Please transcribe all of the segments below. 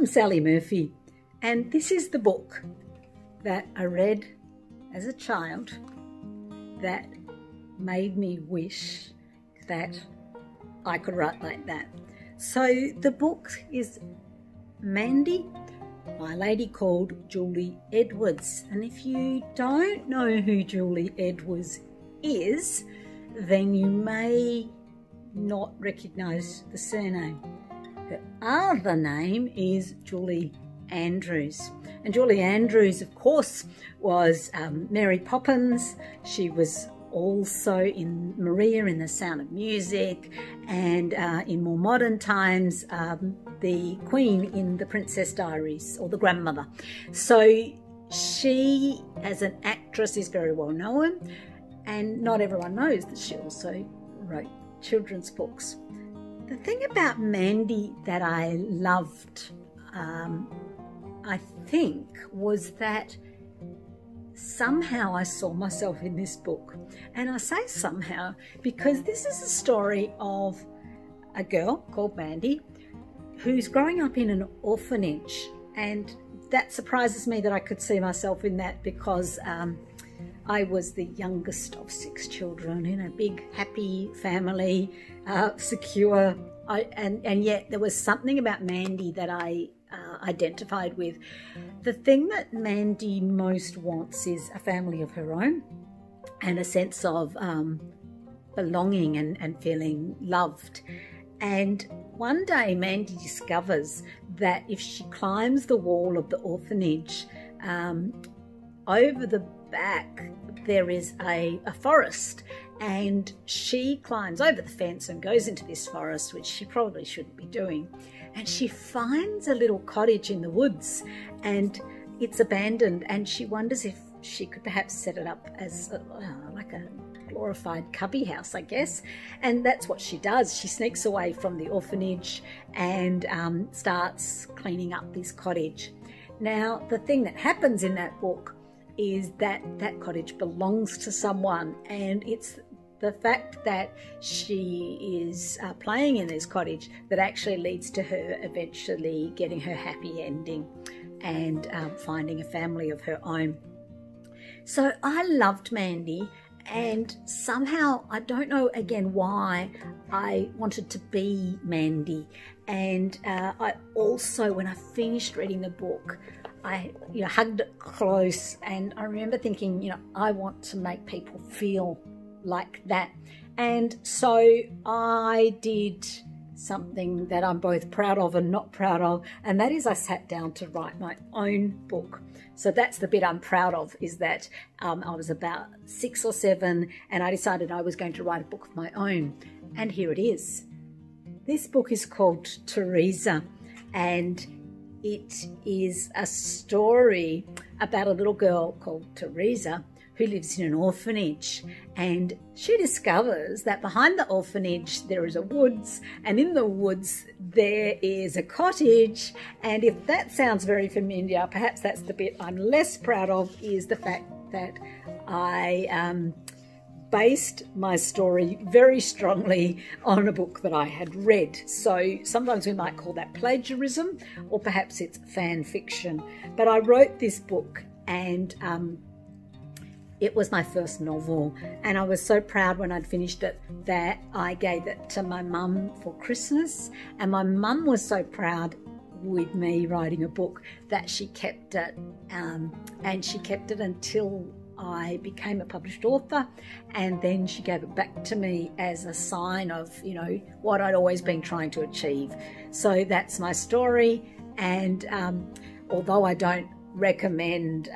I'm Sally Murphy, and this is the book that I read as a child that made me wish that I could write like that. So the book is Mandy by a lady called Julie Edwards. And if you don't know who Julie Edwards is, then you may not recognise the surname. Her other name is Julie Andrews. And Julie Andrews, of course, was Mary Poppins. She was also in Maria in The Sound of Music, and in more modern times, the Queen in The Princess Diaries, or the grandmother. So she, as an actress, is very well known, and not everyone knows that she also wrote children's books. The thing about Mandy that I loved, I think, was that somehow I saw myself in this book. And I say somehow because this is a story of a girl called Mandy who's growing up in an orphanage. And that surprises me that I could see myself in that, because I was the youngest of 6 children in a big, happy family, secure. And yet there was something about Mandy that I identified with. The thing that Mandy most wants is a family of her own and a sense of belonging and feeling loved. And one day Mandy discovers that if she climbs the wall of the orphanage, over the back there is a forest, and she climbs over the fence and goes into this forest, which she probably shouldn't be doing. And she finds a little cottage in the woods, and it's abandoned, and she wonders if she could perhaps set it up as like a glorified cubby house, I guess. And that's what she does. She sneaks away from the orphanage and starts cleaning up this cottage. Now, the thing that happens in that book is that that cottage belongs to someone, and it's the fact that she is playing in this cottage that actually leads to her eventually getting her happy ending and finding a family of her own. So I loved Mandy, and somehow, I don't know again why, I wanted to be Mandy. And I also, when I finished reading the book, I hugged it close, and I remember thinking, I want to make people feel like that. And so I did something that I'm both proud of and not proud of, and that is I sat down to write my own book. So that's the bit I'm proud of, is that I was about 6 or 7 and I decided I was going to write a book of my own, and here it is. This book is called Teresa, and it is a story about a little girl called Teresa who lives in an orphanage, and she discovers that behind the orphanage there is a woods, and in the woods there is a cottage. And if that sounds very familiar, perhaps that's the bit I'm less proud of, is the fact that I based my story very strongly on a book that I had read. So sometimes we might call that plagiarism, or perhaps it's fan fiction. But I wrote this book, and it was my first novel, and I was so proud when I'd finished it that I gave it to my mum for Christmas, and my mum was so proud with me writing a book that she kept it, and she kept it until I became a published author, and then she gave it back to me as a sign of, what I'd always been trying to achieve. So that's my story, and although I don't recommend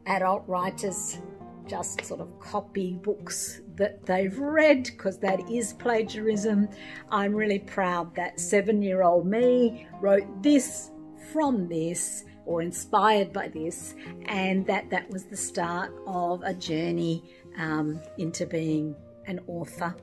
adult writers just sort of copy books that they've read, because that is plagiarism, I'm really proud that 7-year-old me wrote this from this, or inspired by this, and that was the start of a journey into being an author.